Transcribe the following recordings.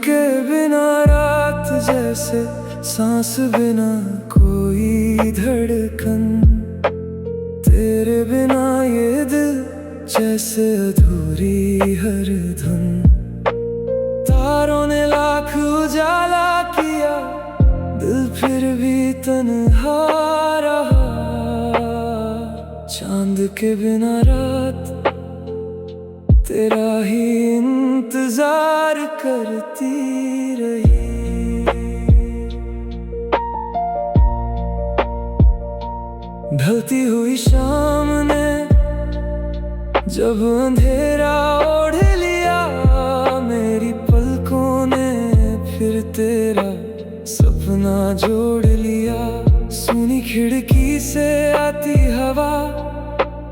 के बिना रात जैसे, सांस बिना कोई धड़कन, तेरे बिना ये दिल जैसे अधूरी हर धुन। तारों ने लाख उजाला किया, दिल फिर भी तन्हा रहा। चांद के बिना रात तेरा ही इंतजार करती रही। ढलती हुई शाम ने जब अंधेरा ओढ़ लिया, मेरी पलकों ने फिर तेरा सपना जोड़ लिया। सुनी खिड़की से आती हवा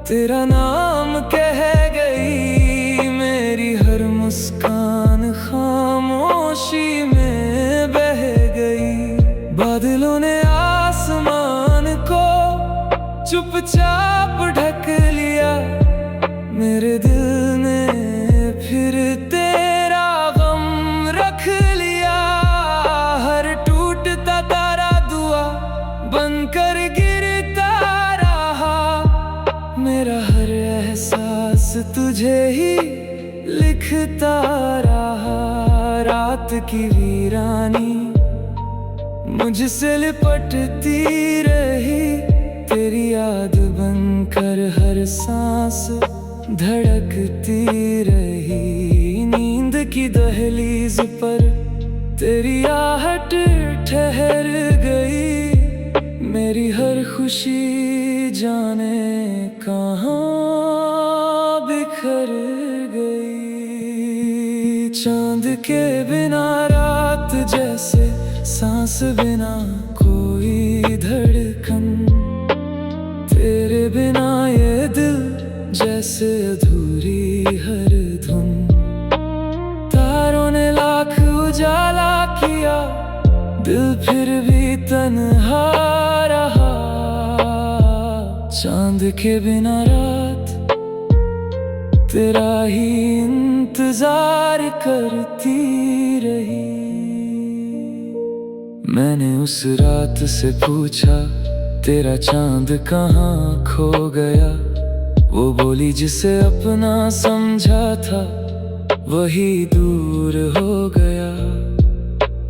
तेरा नाम कह गई, मेरी हर मुस्कान खामोशी में बह गई। बादलों ने आसमान को चुपचाप ढक लिया, मेरे दिल ने फिर तेरा गम रख लिया। हर टूटता तारा दुआ बनकर गिरता रहा, मेरा हर एहसास तुझे ही लिखता रहा। रात की वीरानी मुझसे लिपटती रही, तेरी याद बनकर हर सांस धड़कती रही। नींद की दहलीज पर तेरी आहट ठहर गई, मेरी हर खुशी जाने कहाँ बिखर गई। चांद के बिना रात जैसे, सांस बिना कोई धड़कन, तेरे बिना ये दिल जैसे अधूरी हर धुन। तारों ने लाख उजाला किया, दिल फिर भी तन्हा रहा। चांद के बिना रात तेरा ही इंतजार करती रही। मैंने उस रात से पूछा तेरा चांद कहाँ खो गया, वो बोली जिसे अपना समझा था वही दूर हो गया।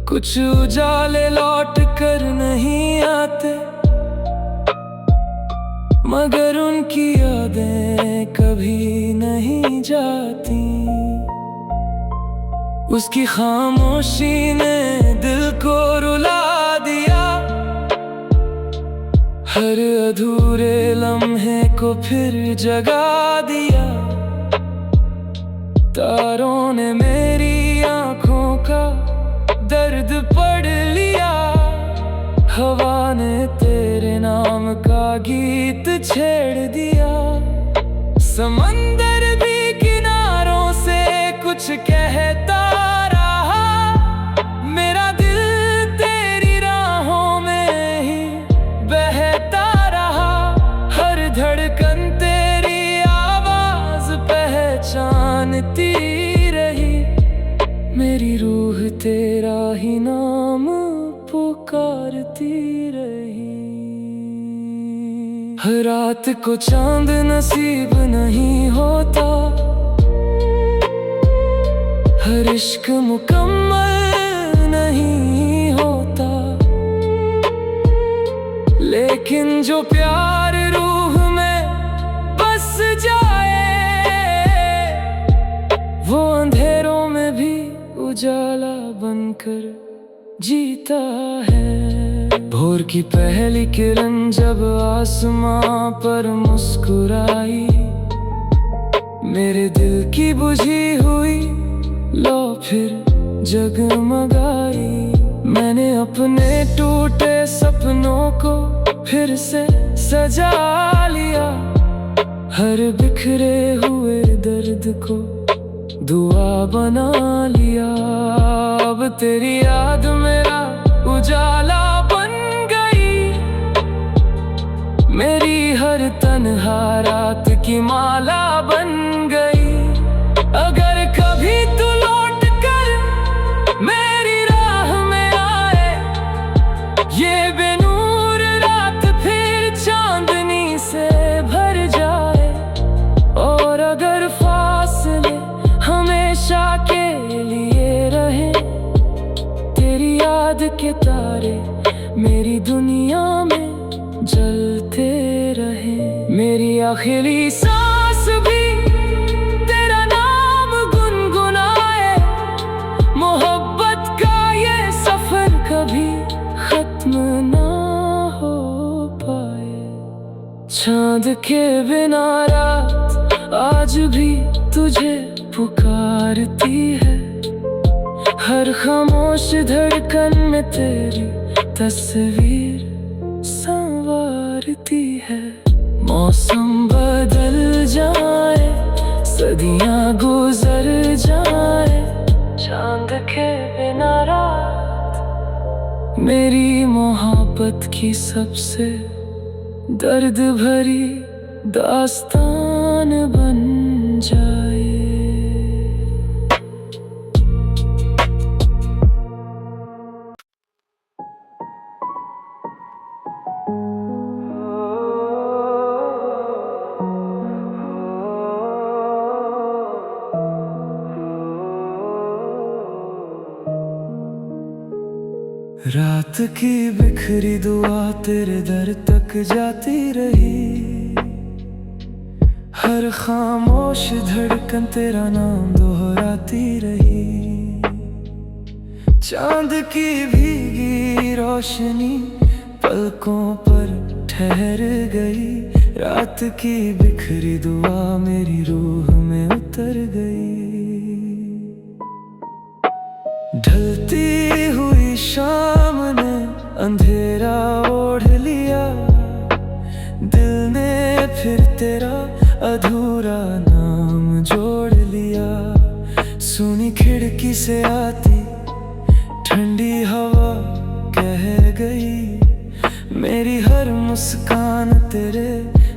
कुछ उजाले लौट कर नहीं आते, मगर उनकी यादें कभी नहीं जाती। उसकी खामोशी ने दिल को रुला दिया, हर अधूरे लम्हे को फिर जगा दिया। तारों ने मेरी आँखों का दर्द पढ़ लिया, हवा ने तेरे नाम का गीत छेड़ दिया। समंदर भी किनारों से कुछ कहता रहा, मेरा दिल तेरी राहों में ही बहता रहा। हर धड़कन तेरी आवाज पहचानती रही, मेरी रूह तेरा ही नाम पुकारती रही। हर रात को चांद नसीब नहीं होता, हर इश्क मुकम्मल नहीं होता, लेकिन जो प्यार रूह में बस जाए, वो अंधेरों में भी उजाला बनकर जीता है। भोर की पहली किरण जब आसमां पर मुस्कुराई, मेरे दिल की बुझी हुई लो फिर जगमगाई। मैंने अपने टूटे सपनों को फिर से सजा लिया, हर बिखरे हुए दर्द को दुआ बना लिया। अब तेरी याद मेरा उजाला बन गई, मेरी हर तन्हा रात की माला बन गई। अगर कभी तू लौट कर के तारे मेरी दुनिया में जलते रहे। मेरी आखिरी सांस भी तेरा नाम गुनगुनाए। मोहब्बत का ये सफर कभी खत्म ना हो पाए। चांद के बिना रात आज भी तुझे पुकारती है। हर खामोश धड़कन में तेरी तस्वीर संवारती है। मौसम बदल जाए, सदियां गुजर जाए, चांद के बिना रात मेरी मोहब्बत की सबसे दर्द भरी दास्तान बन जाए। रात की बिखरी दुआ तेरे दर तक जाती रही। हर खामोश धड़कन तेरा नाम दोहराती रही। चांद की भीगी रोशनी पलकों पर ठहर गई। रात की बिखरी दुआ मेरी रूह में उतर गई। ढलती हुई शाम ने अंधेरा ओढ़ लिया। दिल ने फिर तेरा अधूरा नाम जोड़ लिया। सुनी खिड़की से आती ठंडी हवा कह गई। मेरी हर मुस्कान तेरे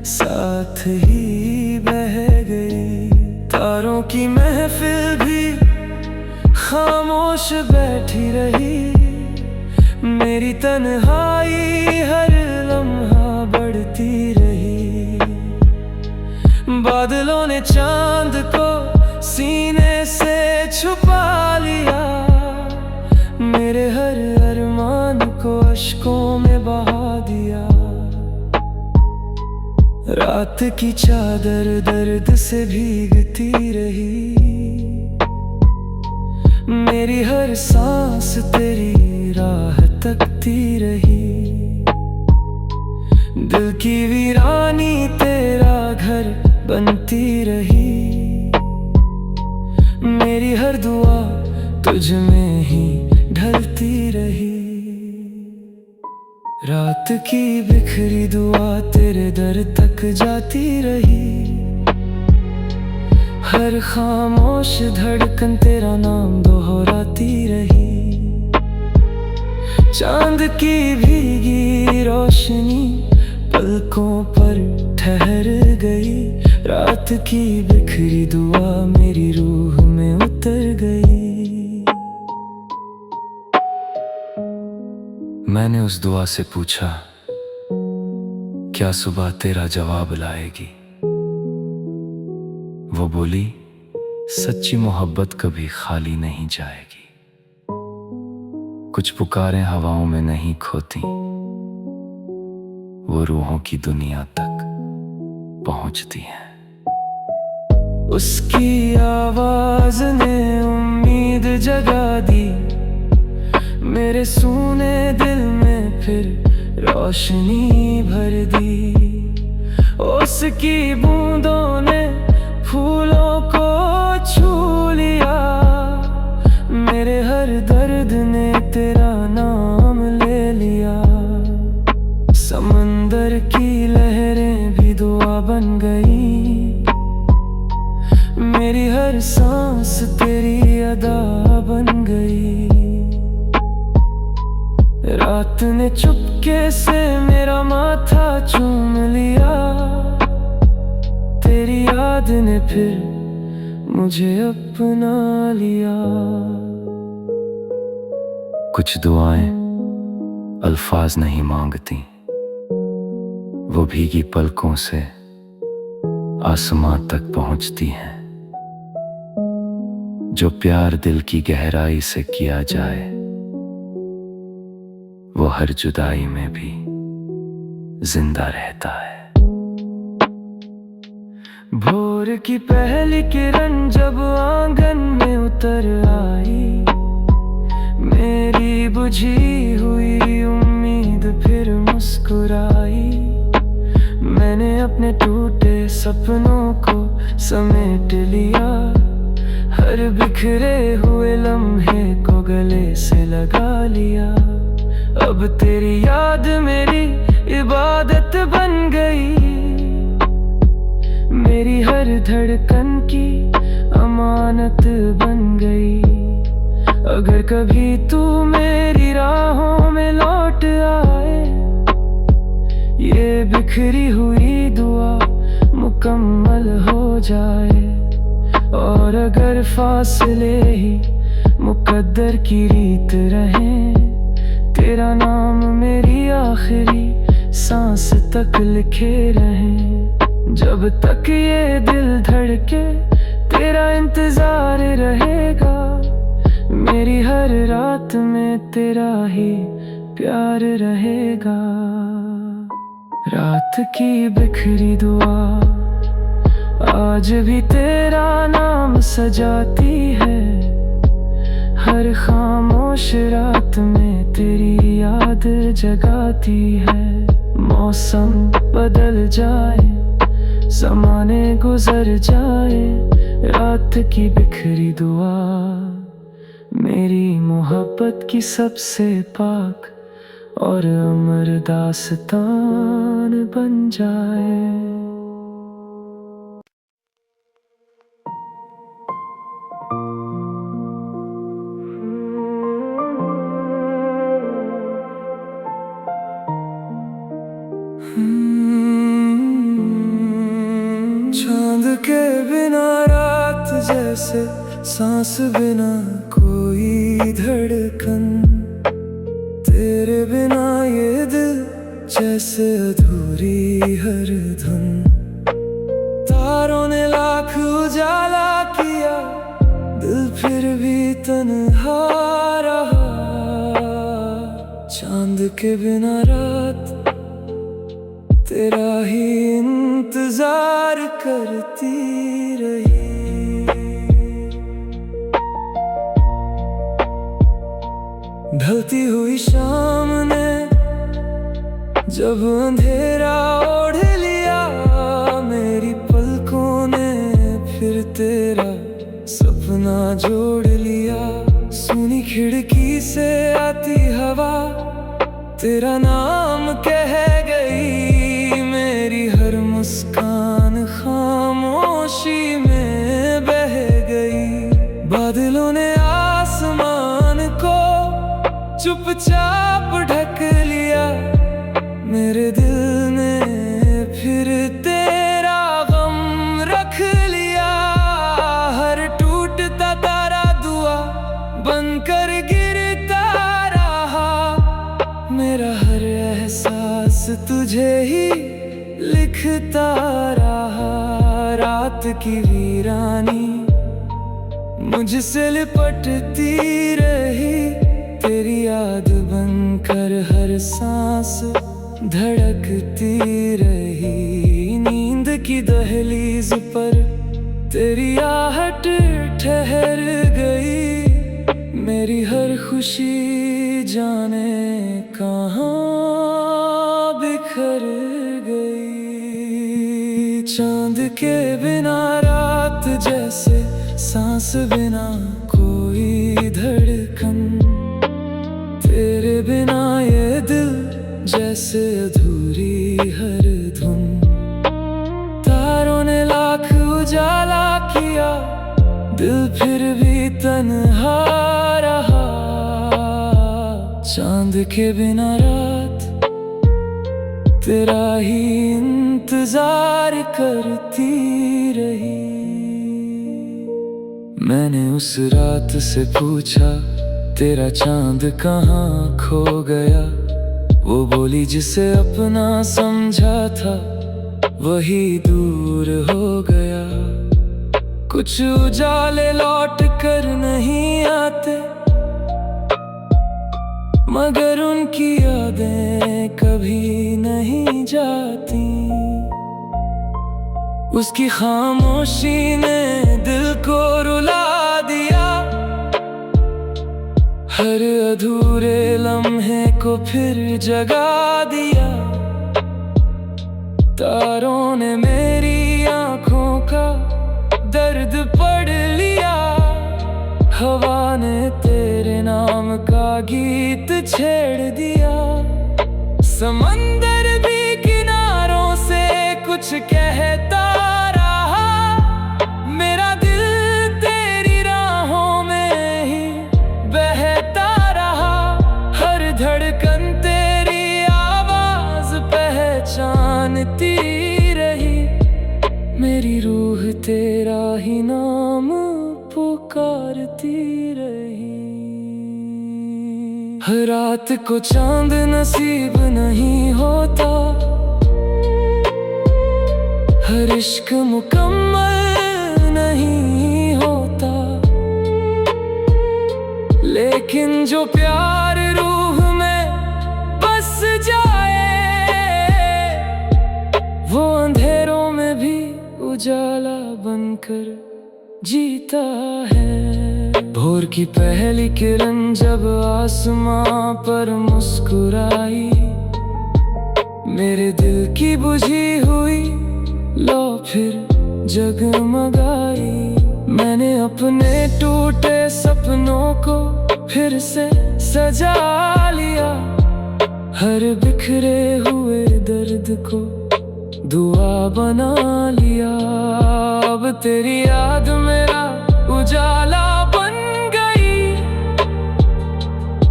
साथ ही बह गई। तारों की महफिल भी खामोश बैठी रही। मेरी तन्हाई हर लम्हा बढ़ती रही। बादलों ने चांद को सीने से छुपा लिया। मेरे हर अरमान को अश्कों में बहा दिया। रात की चादर दर्द से भीगती रही। मेरी हर सांस तेरी राह तकती रही। दिल की वीरानी तेरा घर बनती रही। मेरी हर दुआ तुझ में ही ढलती रही। रात की बिखरी दुआ तेरे दर तक जाती रही। हर खामोश धड़कन तेरा नाम दोहराती रही। चांद की भीगी रोशनी पलकों पर ठहर गई। रात की बिखरी दुआ मेरी रूह में उतर गई। मैंने उस दुआ से पूछा, क्या सुबह तेरा जवाब लाएगी? वो बोली, सच्ची मोहब्बत कभी खाली नहीं जाएगी। कुछ पुकारें हवाओं में नहीं खोती, वो रूहों की दुनिया तक पहुंचती हैं। उसकी आवाज ने उम्मीद जगा दी। मेरे सूने दिल में फिर रोशनी भर दी। उसकी बूंदों ने फूलों को छू लिया। मेरे हर दर्द ने तेरा नाम ले लिया। समंदर की लहरें भी दुआ बन गई। मेरी हर सांस तेरी अदा बन गई। रात ने चुपके से मेरा माथा चूम लिया। तेरी याद ने फिर मुझे अपना लिया। कुछ दुआएं अल्फाज नहीं मांगती, वो भीगी पलकों से आसमां तक पहुंचती हैं। जो प्यार दिल की गहराई से किया जाए वो हर जुदाई में भी जिंदा रहता है। भोर की पहली किरण जब आंगन में उतर आई, मेरी बुझी हुई उम्मीद फिर मुस्कुराई। मैंने अपने टूटे सपनों को समेट लिया, हर बिखरे हुए लम्हे को गले से लगा लिया। अब तेरी याद मेरी इबादत बन गई, मेरी हर धड़कन की अमानत बन गई। अगर कभी तू मेरी राहों में लौट आए, ये बिखरी हुई दुआ मुकम्मल हो जाए। और अगर फासले ही मुकद्दर की रीत रहे, तेरा नाम मेरी आखिरी सांस तक लिखे रहे। जब तक ये दिल धड़के तेरा इंतजार रहेगा, मेरी हर रात में तेरा ही प्यार रहेगा। रात की बिखरी दुआ आज भी तेरा नाम सजाती है, हर खामोश रात में तेरी याद जगाती है। मौसम बदल जाए, ज़माने गुजर जाए, रात की बिखरी दुआ मेरी मोहब्बत की सबसे पाक और अमर दास्तान बन जाए। चांद के बिना रात जैसे, सांस बिना कोई धड़कन, तेरे बिना ये दिल जैसे अधूरी हर धुन। तारों ने लाख उजाला किया, दिल फिर भी तन्हा रहा। चांद के बिना रात तेरा ही इंतजार करती रही। ढलती हुई शाम ने जब अंधेरा ओढ़ लिया, मेरी पलकों ने फिर तेरा सपना जोड़ लिया। सुनी खिड़की से आती हवा तेरा नाम कह गई, मेरी हर मुस्कान खामोशी में बह गई। बादलों ने आसमान को चुपचाप ढक लिया, मेरे दिल ने फिर तेरा गम रख लिया। हर टूटता तारा दुआ बनकर गिरता रहा, मेरा हर एहसास तुझे ही लिखता रहा। रात की वीरानी मुझसे लिपटती रही, तेरी याद बनकर हर सांस धड़कती रही। नींद की दहलीज पर तेरी आहट ठहर गई, मेरी हर खुशी जाने कहाँ बिखर गई। चांद के बिना रात जैसे, सांस बिना कोई धड़कन, तेरे बिना ये दिल जैसे अधूरी हर धुन। तारों ने लाख उजाला किया, दिल फिर भी तन्हा रहा। चांद के बिना रात तेरा ही इंतजार करती रही। मैंने उस रात से पूछा तेरा चांद कहाँ खो गया, वो बोली जिसे अपना समझा था वही दूर हो गया। कुछ उजाले लौट कर नहीं आते, मगर उनकी यादें कभी नहीं जाती। उसकी खामोशी ने दिल को रुला दिया, हर अधूरे लम्हे को फिर जगा दिया। तारों ने मेरी आँखों का दर्द पढ़ लिया, हवा ने तेरे नाम का गीत छेड़ दिया। समंदर भी किनारों से कुछ कहता रहा, मेरा दिल तेरी राहों में ही बहता रहा। हर धड़कन तेरी आवाज पहचानती रही, मेरी रूह तेरा ही नाम पुकारती रही। हर रात को चांद नसीब नहीं होता, हर इश्क मुकम्मल नहीं होता, लेकिन जो प्यार रूह में बस जाए, वो अंधेरों में भी उजाला बनकर जीता है। भोर की पहली किरण जब आसमां पर मुस्कुराई, मेरे दिल की बुझी हुई लो फिर जगमगाई। मैंने अपने टूटे सपनों को फिर से सजा लिया, हर बिखरे हुए दर्द को दुआ बना लिया। अब तेरी याद मेरा उजाला बन गई,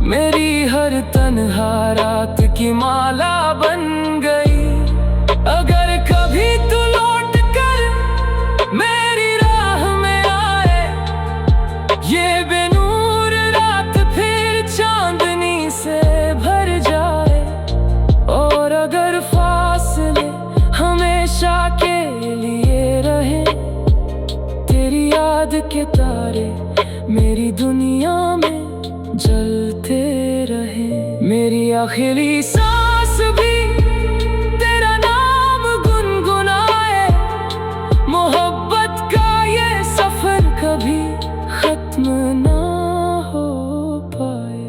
मेरी हर तन्हा रात की माला बन गई। अगर कभी तू लौट कर मेरी राह में आए, ये बेनूर रात फिर चांदनी से भर जाए। और अगर फासले हमेशा के लिए रहे, तेरी याद के तारे मेरी दुनिया में जलते रहे। मेरी आखिरी सांस भी तेरा नाम गुनगुनाए, मोहब्बत का ये सफर कभी खत्म ना हो पाए।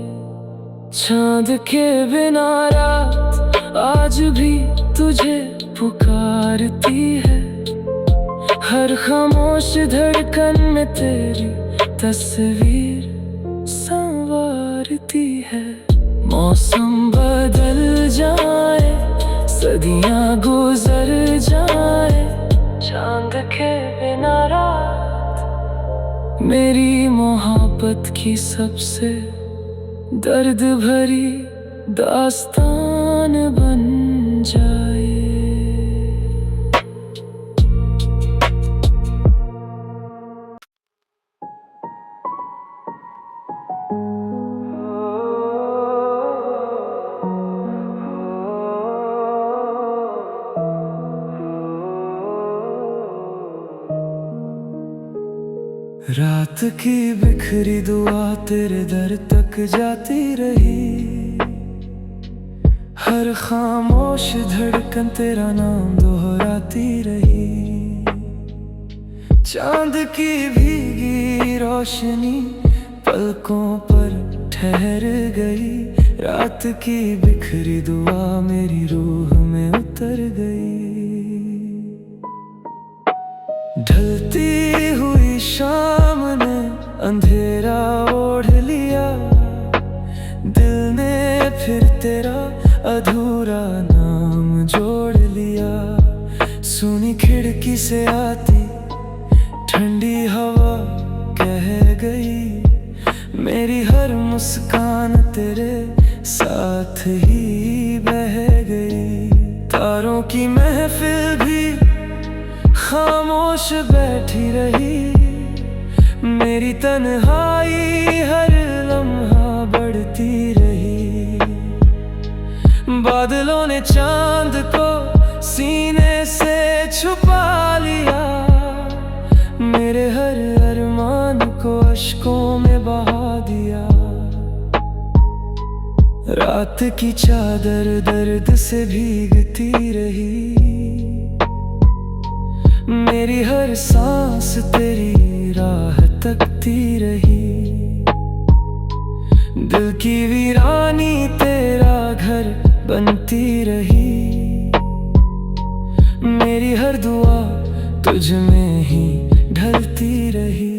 चांद के बिना रात आज भी तुझे पुकारती है, हर खामोश धड़कन में तेरी तस्वीर संवारती है। मौसम बदल जाए, सदियां गुजर जाए, चांद के बिना रात मेरी मोहब्बत की सबसे दर्द भरी दास्तान बन जाए। रात की बिखरी दुआ तेरे दर तक जाती रही, हर खामोश धड़कन तेरा नाम दोहराती रही। चांद की भीगी रोशनी पलकों पर ठहर गई, रात की बिखरी दुआ मेरी रूह में उतर गई। ढलती हुई शाम ने अंधेरा ओढ़ लिया, दिल ने फिर तेरा अधूरा नाम जोड़ लिया। सुनी खिड़की से आती ठंडी हवा कह गई, मेरी हर मुस्कान तेरे साथ ही बह गई। तारों की महफिल भी खामोश बैठी रही, मेरी तन्हाई हर लम्हा बढ़ती रही। बादलों ने चांद को सीने से छुपा लिया, मेरे हर अरमान को अश्कों में बहा दिया। रात की चादर दर्द से भीगती रही, मेरी हर सांस तेरी राह तकती रही। दिल की वीरानी तेरा घर बनती रही, मेरी हर दुआ तुझ में ही ढलती रही।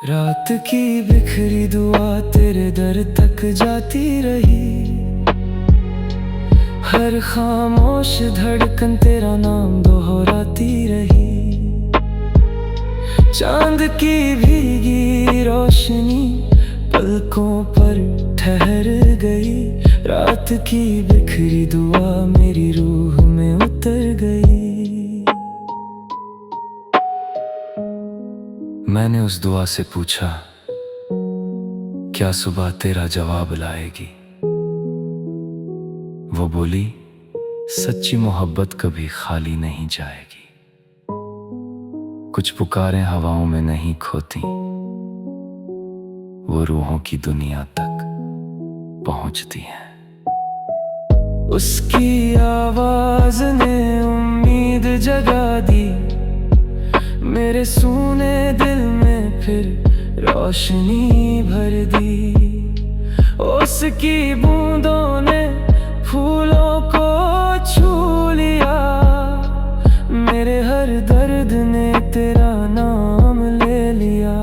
रात की बिखरी दुआ तेरे दर तक जाती रही, हर खामोश धड़कन तेरा नाम दोहराती रही। चांद की भीगी रोशनी पलकों पर ठहर गई, रात की बिखरी दुआ मेरी रूह में उतर गई। मैंने उस दुआ से पूछा, क्या सुबह तेरा जवाब लाएगी? वो बोली, सच्ची मोहब्बत कभी खाली नहीं जाएगी। कुछ पुकारें हवाओं में नहीं खोती, वो रूहों की दुनिया तक पहुंचती हैं। उसकी आवाज ने उम्मीद जगा दी, मेरे सूने दिल में फिर रोशनी भर दी। उसकी बूंदों ने फूलों को छू लिया, मेरे हर दर्द ने तेरा नाम ले लिया।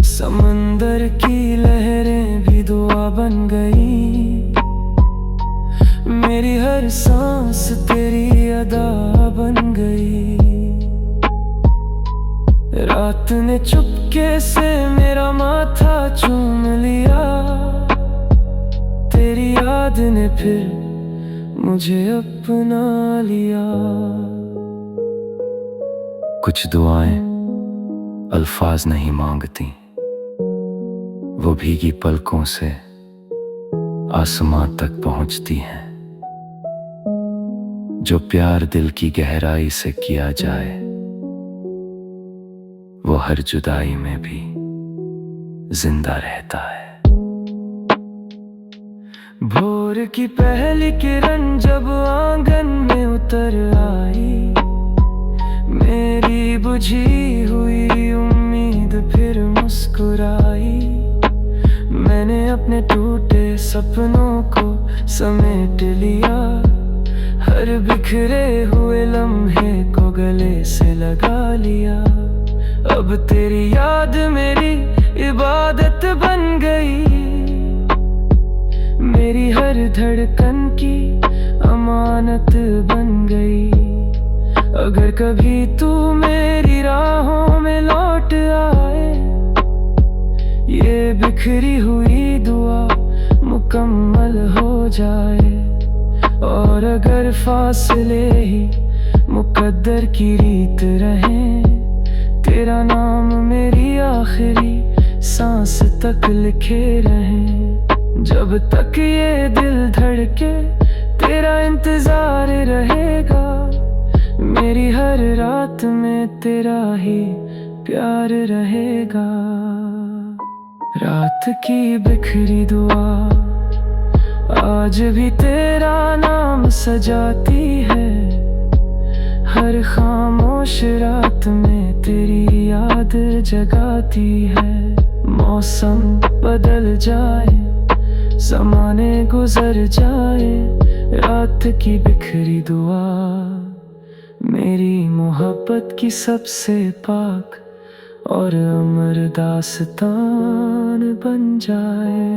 समंदर की लहरें भी दुआ बन गई, मेरी हर सांस तेरी अदा बन गई। रात ने चुपके से मेरा माथा चूम लिया, तेरी याद ने फिर मुझे अपना लिया। कुछ दुआएं अल्फाज नहीं मांगती, वो भीगी पलकों से आसमां तक पहुंचती हैं। जो प्यार दिल की गहराई से किया जाए, वो हर जुदाई में भी जिंदा रहता है। भोर की पहली किरण जब आंगन में उतर आई, मेरी बुझी हुई उम्मीद फिर मुस्कुराई। मैंने अपने टूटे सपनों को समेट लिया, हर बिखरे हुए लम्हे को गले से लगा लिया। अब तेरी याद मेरी इबादत बन गई, मेरी हर धड़कन की अमानत बन गई। अगर कभी तू मेरी राहों में लौट आए, ये बिखरी हुई दुआ मुकम्मल हो जाए। और अगर फासले ही मुकद्दर की रीत रहे, तेरा नाम मेरी आखिरी सांस तक लिखे रहे। जब तक ये दिल धड़के तेरा इंतजार रहेगा, मेरी हर रात में तेरा ही प्यार रहेगा। रात की बिखरी दुआ आज भी तेरा नाम सजाती है, हर खामोश रात में तेरी याद जगाती है। मौसम बदल जाए, ज़माने गुजर जाए, रात की बिखरी दुआ मेरी मोहब्बत की सबसे पाक और अमर दास्तान बन जाए।